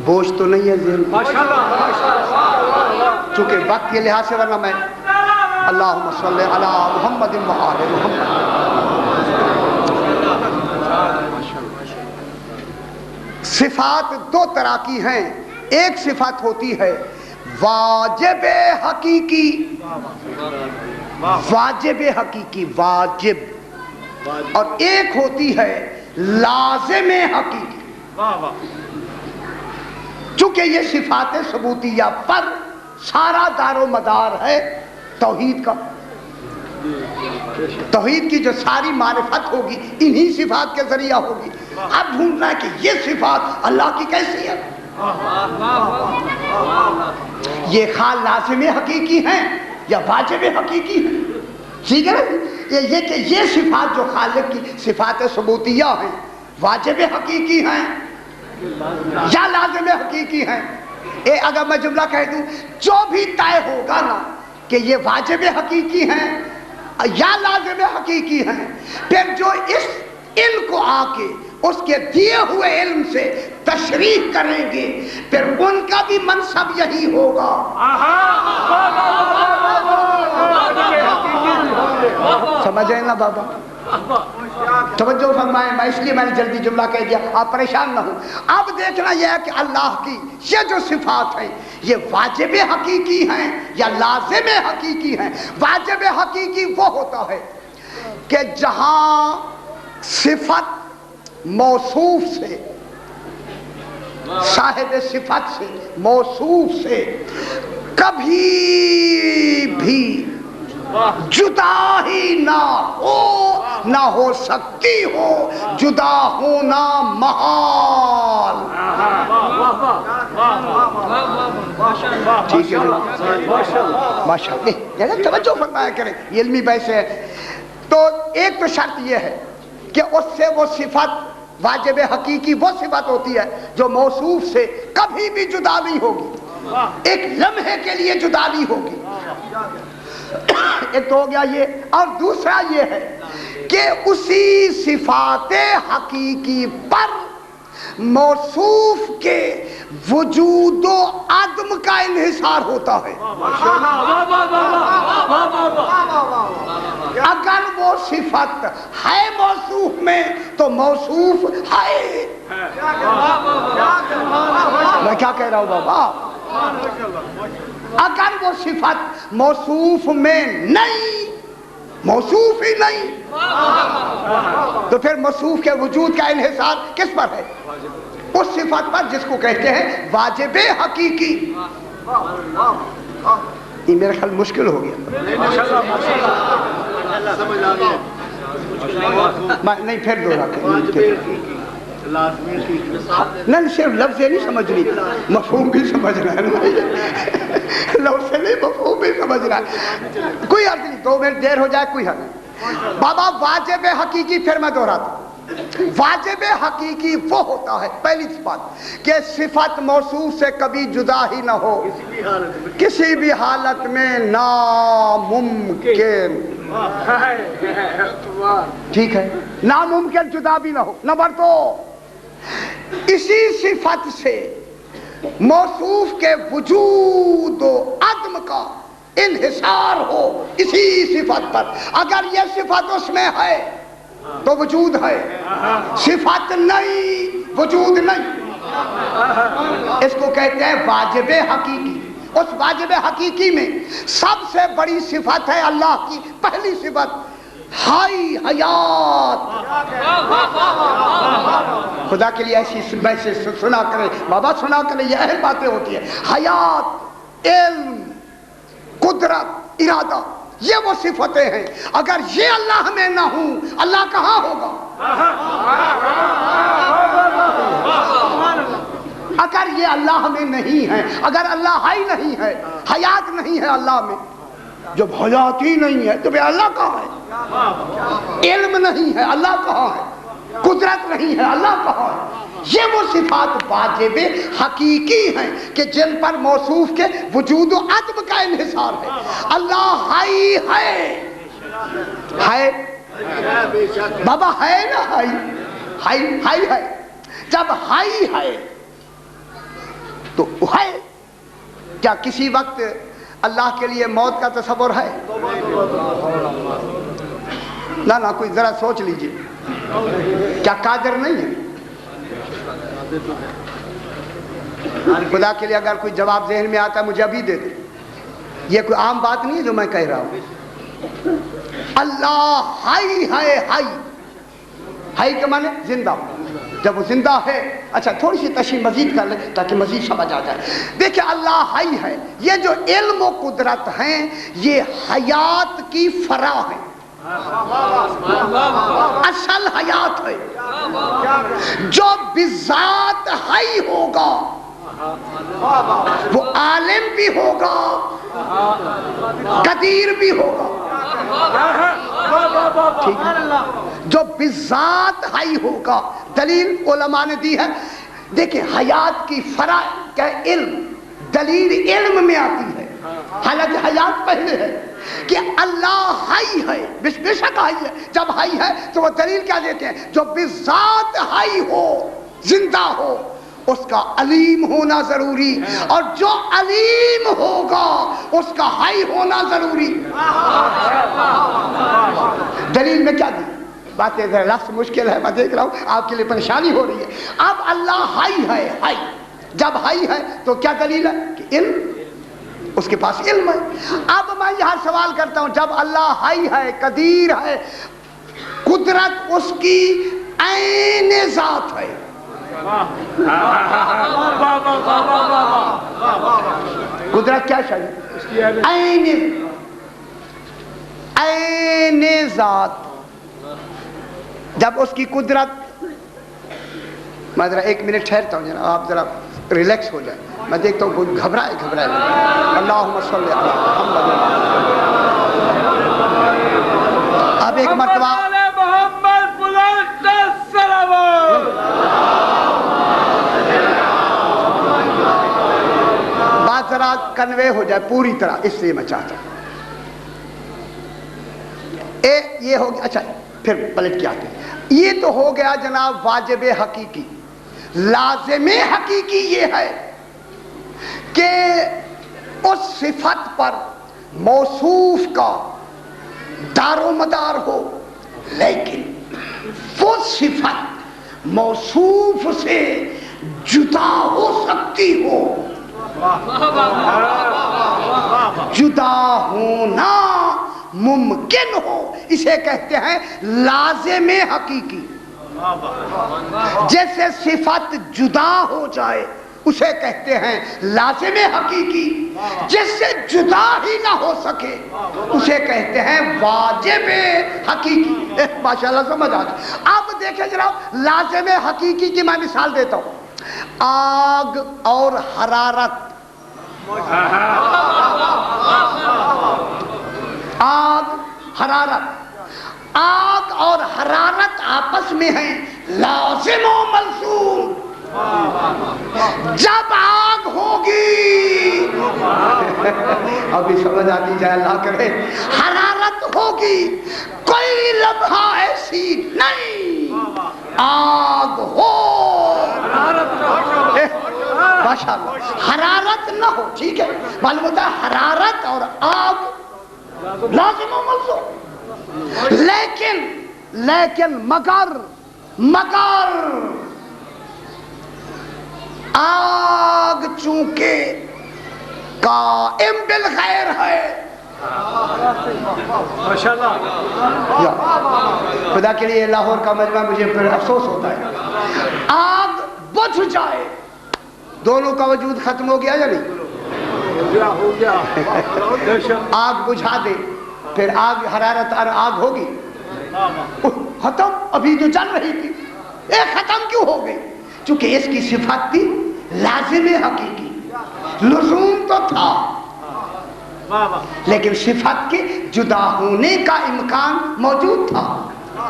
بوجھ تو نہیں ہے ذہن, چونکہ وقت کے لحاظ سے, ورنہ میں اللہم صلی علی محمد و آل محمد. صفات دو طرح کی ہیں. ایک صفت ہوتی ہے واجب حقیقی, واجب حقیقی, واجب, اور ایک ہوتی ہے لازم حقیقی. چونکہ یہ صفات ثبوتیہ پر سارا دار و مدار ہے توحید کا. توحید کی جو ساری معرفت ہوگی انہی صفات کے ذریعہ ہوگی. اب ڈھونڈنا ہے کہ یہ صفات اللہ کی کیسی ہے. یہ خال لازم حقیقی ہیں یا واجب حقیقی ہیں, ٹھیک ہے نا. یہ کہ یہ صفات جو خالق کی صفات ثبوتیہ ہیں واجب حقیقی ہیں یا لازم حقیقی ہیں. اگر میں جملہ کہہ دوں, جو بھی طے ہوگا نا کہ یہ واجب حقیقی ہیں یا لازم حقیقی ہیں, پھر جو اس علم کو آ کے اس کے دیے ہوئے علم سے تشریح کریں گے, پھر ان کا بھی منصب یہی ہوگا. سمجھیں نا بابا, توجہ فرمائیں. میں اس لیے میں نے جلدی جملہ کہہ دیا, آپ پریشان نہ ہوں. اب دیکھنا یہ ہے کہ اللہ کی یہ جو صفات ہیں یہ واجب حقیقی ہیں یا لازم حقیقی ہیں. واجب حقیقی وہ ہوتا ہے کہ جہاں صفت موصوف سے, صاحب صفت سے, موصوف سے کبھی بھی جدا ہی نہ ہو سکتی ہو, جدا ہونا محال. ٹھیک ہے ماشاءاللہ, توجہ فرمایا کریں, علمی بحث ہے. تو ایک تو شرط یہ ہے کہ اس سے وہ صفت واجب حقیقی وہ صفت ہوتی ہے جو موصوف سے کبھی بھی جدا نہیں ہوگی, ایک لمحے کے لیے جدا نہیں ہوگی. ایک تو ہو گیا یہ، اور دوسرا یہ ہے کہ اسی صفات حقیقی پر موصوف کے وجود و عدم کا انحصار ہوتا ہے۔ اگر وہ صفت ہے موصوف میں تو موصوف ہے۔ میں کیا کہہ رہا ہوں بابا؟ اگر وہ صفت موصوف میں نہیں، موصوف ہی نہیں، تو پھر موصوف کے وجود کا انحصار کس پر ہے؟ اس صفت پر جس کو کہتے ہیں واجب حقیقی۔ یہ میرا خیال مشکل ہو گیا، نہیں پھر دوہرا نہیں، صرف لفظ نہیں سمجھنی، مفہوم بھی سمجھنا ہے، لفظ سے نہیں مفہوم بھی سمجھنا ہے۔ کوئی حرض نہیں، 2 منٹ دیر ہو جائے کوئی حرض نہیں بابا۔ واجب حقیقی، پھر میں دوہراتا ہوں، واجب حقیقی وہ ہوتا ہے، پہلی بات کہ صفت موصوف سے کبھی جدا ہی نہ ہو، کسی بھی حالت میں ناممکن، ٹھیک ہے، ناممکن جدا بھی نہ ہو۔ نمبر 2، اسی صفت سے موصوف کے وجود و عدم کا انحصار ہو اسی صفت پر۔ اگر یہ صفت اس میں ہے تو وجود ہے، صفت نہیں وجود نہیں، اس کو کہتے ہیں واجب حقیقی۔ اس واجب حقیقی میں سب سے بڑی صفت ہے اللہ کی پہلی صفت حی، حیات۔ خدا کے لیے ایسی میں سنا کرے بابا، سنا کرے، یہ اہم باتیں ہوتی ہیں۔ حیات، علم، قدرت، ارادہ، یہ وہ صفتیں ہیں۔ اگر یہ اللہ میں نہ ہوں اللہ کہاں ہوگا؟ اگر یہ اللہ میں نہیں ہے، اگر اللہ ہی نہیں ہے، حیات نہیں ہے اللہ میں، جب حیات ہی نہیں ہے تو پھر اللہ کہاں ہے؟ علم نہیں ہے اللہ کہاں ہے؟ قدرت نہیں ہے اللہ کہاں ہے؟ یہ وہ صفات واجب حقیقی ہیں کہ جن پر موصوف کے وجود و عدم کا انحصار ہے۔ اللہ حی ہے بابا، ہے نا، حی ہے۔ جب حی ہے تو ہے، کیا کسی وقت اللہ کے لیے موت کا تصور ہے؟ نہ کوئی ذرا سوچ لیجئے، کیا قادر نہیں ہے؟ خدا کے لیے اگر کوئی جواب ذہن میں آتا ہے مجھے ابھی دے دے، یہ کوئی عام بات نہیں ہے جو میں کہہ رہا ہوں۔ اللہ حی ہے، حی کے معنی زندہ، جب وہ زندہ ہے۔ اچھا تھوڑی سی تشریح مزید کر لیں تاکہ مزید سمجھ آ جائے۔ دیکھیں اللہ حی ہے، یہ جو علم و قدرت ہیں یہ حیات کی فرع ہے، اصل حیات ہے۔ جو بذات حی ہوگا وہ عالم بھی ہوگا، قدیر بھی ہوگا، جو بذات حی ہوگا۔ دلیل علماء نے دی ہے، دیکھیں حیات کی فرع کا علم، دلیل علم میں آتی ہے، حالانکہ حیات پہلے ہے کہ اللہ حی ہے، بے شک حی ہے۔ جب حی ہے تو وہ دلیل کیا دیتے ہیں؟ جو بذات حی ہو، زندہ ہو، اس کا علیم ہونا ضروری، اور جو علیم ہوگا اس کا حی ہونا ضروری۔ دلیل میں کیا دی؟ باتیں لفظ مشکل ہے، میں دیکھ رہا ہوں آپ کے لیے پریشانی ہو رہی ہے۔ اب اللہ حی ہے، حی جب حی ہے تو کیا دلیل ہے؟ کہ علم، اس کے پاس علم ہے۔ اب میں یہاں سوال کرتا ہوں، جب اللہ حی ہے، قدیر ہے، قدرت اس کی عین ذات ہے، قدرت کیا شاید؟ عین ذات۔ جب اس کی قدرت، میں ذرا 1 منٹ ٹھہرتا ہوں جناب، آپ ذرا ریلیکس ہو جائیں، میں دیکھتا ہوں کوئی گھبرائے۔ اللہم صلی علی محمد۔ اب ایک مرتبہ بات ذرا کنوے ہو جائے پوری طرح، اس لیے میں چاہتا ہوں یہ ہو گیا. اچھا پھر پلٹ کے آتے ہیں. یہ تو ہو گیا جناب واجب حقیقی. لازم حقیقی یہ ہے کہ اس صفت پر موصوف کا دار و مدار ہو، لیکن وہ صفت موصوف سے جدا ہو سکتی ہو. جدا ہونا ممکن ہو، اسے کہتے ہیں لازم حقیقی. جیسے صفت جدا ہو جائے اسے کہتے ہیں لازم حقیقی. جس سے جدا ہی نہ ہو سکے اسے کہتے ہیں واجب حقیقی. ماشاءاللہ سمجھ آ گئی. اب دیکھیں جناب لازم حقیقی کی میں مثال دیتا ہوں. آگ اور حرارت. آگ حرارت. آگ اور حرارت آپس میں ہیں لازم و ملزوم. جب آگ ہوگی ابھی سمجھ آتی جائے اللہ کرے، حرارت ہوگی، کوئی لمحہ ایسی نہیں آگ ہو ماشاءاللہ حرارت نہ ہو. ٹھیک ہے، معلوم ہوتا ہے حرارت اور آگ لازم و ملزوم. لیکن مگر آگ چونکہ قائم بالغیر ہے. خدا کے لیے لاہور کا مجمع مجھے پھر افسوس ہوتا ہے. آگ بجھ جائے دونوں کا وجود ختم ہو گیا یا نہیں؟ ہو گیا. آگ بجھا دے پھر آگ حرارت اور آگ ہوگی ختم. ابھی جو چل رہی تھی یہ ختم کیوں ہو گئی؟ چونکہ اس کی صفت تھی لازم حقیقی. لزوم تو تھا لیکن صفت کے جدا ہونے کا امکان موجود تھا.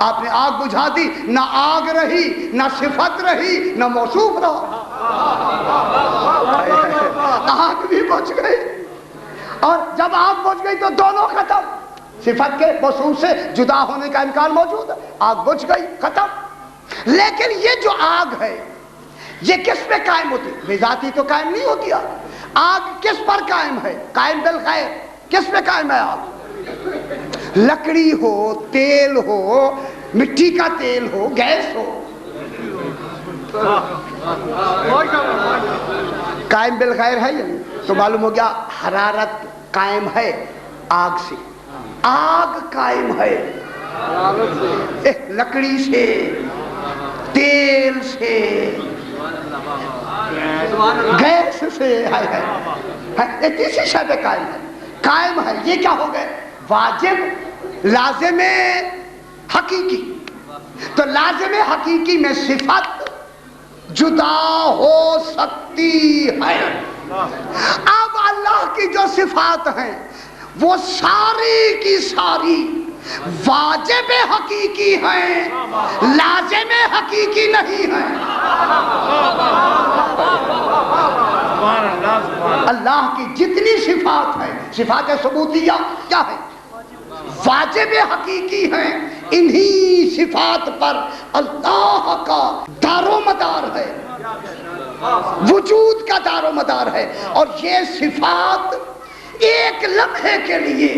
آپ نے آگ بجھا دی، نہ آگ رہی، نہ صفت رہی، نہ موصوف رہا. آگ بھی بجھ گئی، اور جب آگ بجھ گئی تو دونوں ختم. صفت کے موصوف سے جدا ہونے کا امکان موجود ہے. آگ بجھ گئی ختم. لیکن یہ جو آگ ہے یہ کس پہ قائم ہوتی ہے؟ بذاتی تو قائم نہیں ہوتی. آگ کس پر قائم ہے؟ قائم بالغیر. کس پہ قائم ہے آگ؟ لکڑی ہو، تیل ہو، مٹی کا تیل ہو، گیس ہو، قائم بالغیر ہے یا نہیں؟ تو معلوم ہو گیا حرارت قائم ہے آگ سے. آگ قائم ہے لکڑی سے، تیل سے، گیس سے. تیسری شے پہ قائم ہے. قائم ہے یہ کیا ہو گئے؟ واجب لازم حقیقی. تو لازم حقیقی میں صفت جدا ہو سکتی ہے. اب اللہ کی جو صفات ہیں وہ ساری کی ساری واجب حقیقی ہیں، لازم حقیقی نہیں ہیں. اللہ کی جتنی صفات ہیں، صفات ثبوتیہ کیا ہے؟ واجب حقیقی ہیں. انہی صفات پر اللہ کا دار و مدار ہے، وجود کا دار و مدار ہے. اور یہ صفات ایک لمحے کے لیے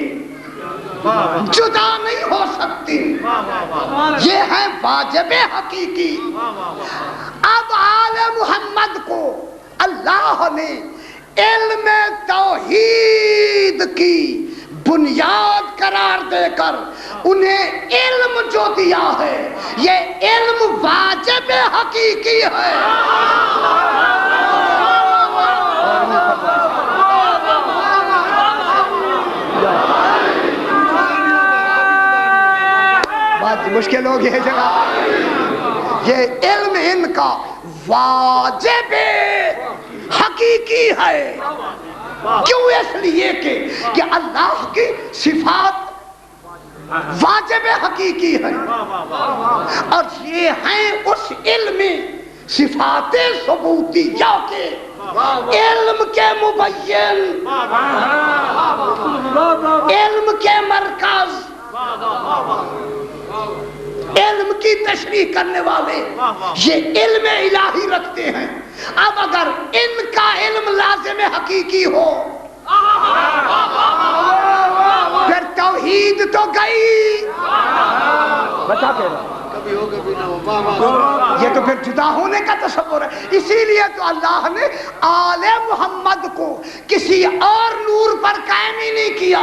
جدا نہیں ہو سکتی. یہ ہے واجب حقیقی. اب آل محمد کو اللہ نے علم توحید کی بنیاد قرار دے کر انہیں علم جو دیا ہے یہ علم واجب حقیقی ہے. بات مشکل ہو گئی ہے جناب. یہ علم ان کا واجب حقیقی ہے. کیوں؟ اس لیے کہ اللہ کی صفات واجب حقیقی ہے، اور یہ ہیں اس علم صفات ثبوتیہ کے علم کے مبین، علم کے مرکز، علم کی تشریح کرنے والے یہ علم الہی رکھتے ہیں. اب اگر ان کا علم لازم حقیقی ہو پھر توحید تو گئی. بتا کہہ رہا یہ تو پھر جدا ہونے کا تصور ہے. اسی لیے تو اللہ نے آل محمد کو کسی اور نور پر قائم ہی نہیں کیا.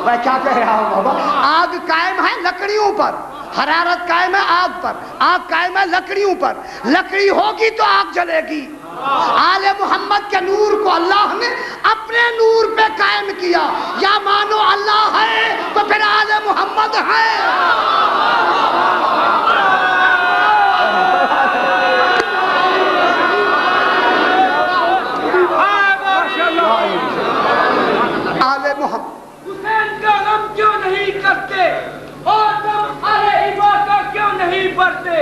میں کیا کہہ رہا ہوں بابا؟ آگ قائم ہے لکڑیوں پر، حرارت قائم ہے آگ پر، آگ قائم ہے لکڑیوں پر. لکڑی ہوگی تو آگ جلے گی. آل محمد کے نور کو اللہ نے اپنے نور پہ قائم کیا. یا مانو اللہ ہے تو پھر آل محمد ہے. آل محمد حسین کا غم کیوں نہیں کرتے اور تم علیہ کا کیوں نہیں پڑھتے؟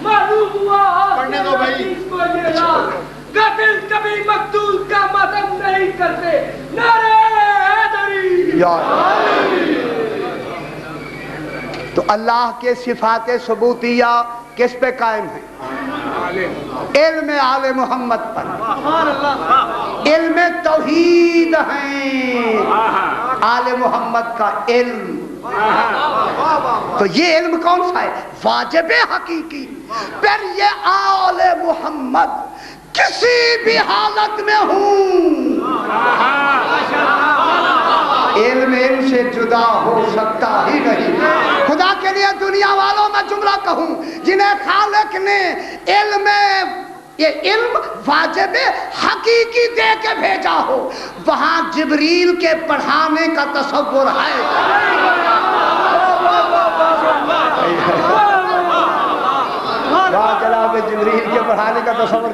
معلوم ہوا پڑھنے دو بھائی. حدیث کو یہ راز قاتل کبھی مقتول کا مدد نہیں کرتے. نعرہ حیدری. تو اللہ کے صفات ثبوتیہ کس پہ قائم ہیں؟ علم آل محمد پر. علم توحید ہیں آل محمد کا علم. تو یہ علم کون سا ہے؟ واجب حقیقی. پھر یہ آل محمد کسی بھی حالت میں ہوں علم ان سے جدا ہو سکتا ہی نہیں. خدا کے لیے دنیا والوں میں جملہ کہوں جنہیں خالق نے علم یہ علم واجب حقیقی دے کے بھیجا ہو، وہاں جبریل کے پڑھانے کا تصور ہے. جناب جبریل کے پڑھانے کا تصور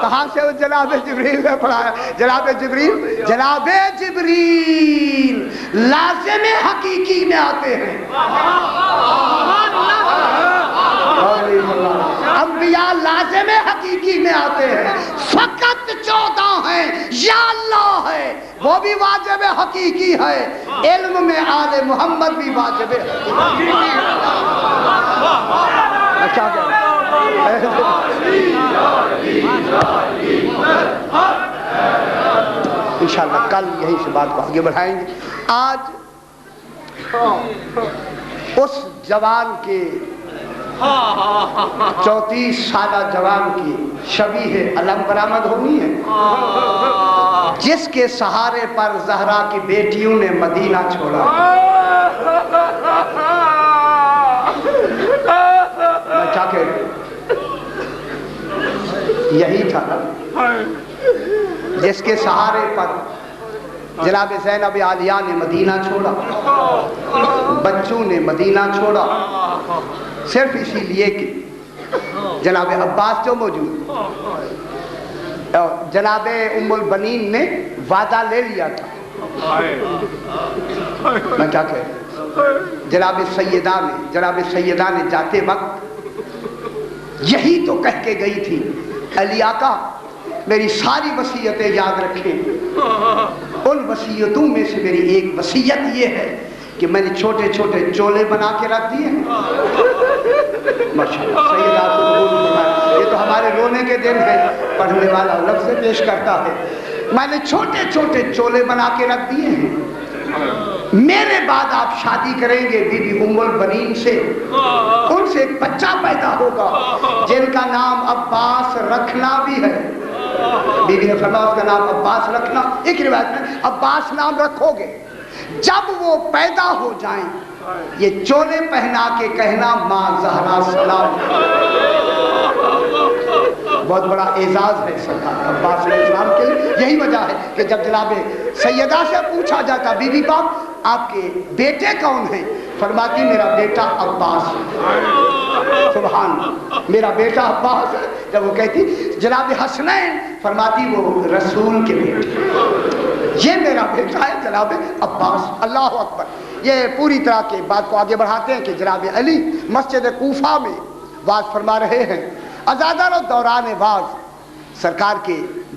کہاں سے وہ جناب جبریل نے پڑھایا؟ جناب جبریل لازم حقیقی میں آتے ہیں. انبیاء لازم حقیقی میں آتے ہیں. فقط 14 ہیں یا اللہ ہے وہ بھی واجب حقیقی ہے. علم میں آل محمد بھی واجب حقیقی ہے. کیا انشاءاللہ کل یہی سے بات کو آگے بڑھائیں گے. آج اس جوان کے 34 سالہ جوان کی شبیہ علم برآمد ہونی ہے جس کے سہارے پر زہرا کی بیٹیوں نے مدینہ چھوڑا. میں کیا کہہ رہا ہوں؟ یہی تھا نا جس کے سہارے پر جناب زینب عالیہ نے مدینہ چھوڑا، بچوں نے مدینہ چھوڑا، صرف اسی لیے کہ جناب عباس جو موجود، جناب ام البنین نے وعدہ لے لیا تھا. میں کیا کہہ رہا ہوں؟ جناب سیدہ نے جاتے وقت یہی تو کہہ کے گئی تھی، علی آقا میری ساری وصیتیں یاد رکھیں. ان وصیتوں میں سے میری ایک وصیت یہ ہے کہ میں نے چھوٹے چھوٹے چولے بنا کے رکھ دیے ہیں. ماشاءاللہ سیدہ کو قبول فرمائے. یہ تو ہمارے رونے کے دن ہے، پڑھنے والا لفظ سے پیش کرتا ہے. میں نے چھوٹے چھوٹے چولے بنا کے رکھ دیے ہیں. میرے بعد آپ شادی کریں گے بی بی ام البنین سے، ان سے ایک بچہ پیدا ہوگا جن کا نام عباس رکھنا بھی ہے. بی بی نے فرمایا اس کا نام عباس رکھنا. ایک روایت میں عباس نام رکھو گے. جب وہ پیدا ہو جائیں یہ چولے پہنا کے کہنا ماں زہرا سلام. بہت بڑا اعزاز ہے سرکار عباس علیہ السلام کے لیے. یہی وجہ ہے کہ جب جناب سیدہ سے پوچھا جاتا بی بی پاک آپ کے بیٹے کون ہیں، فرماتی میرا بیٹا عباس ہے. سبحان اللہ، میرا بیٹا عباس ہے. جب وہ کہتی جناب حسنین، فرماتی وہ رسول کے بیٹے. یہ میرا بیٹا ہے جناب عباس. اللہ اکبر. یہ پوری طرح کے بات کو آگے بڑھاتے ہیں کہ جناب علی مسجد کوفہ میں واز فرما رہے ہیں. ازادار و دوران واز سرکار کے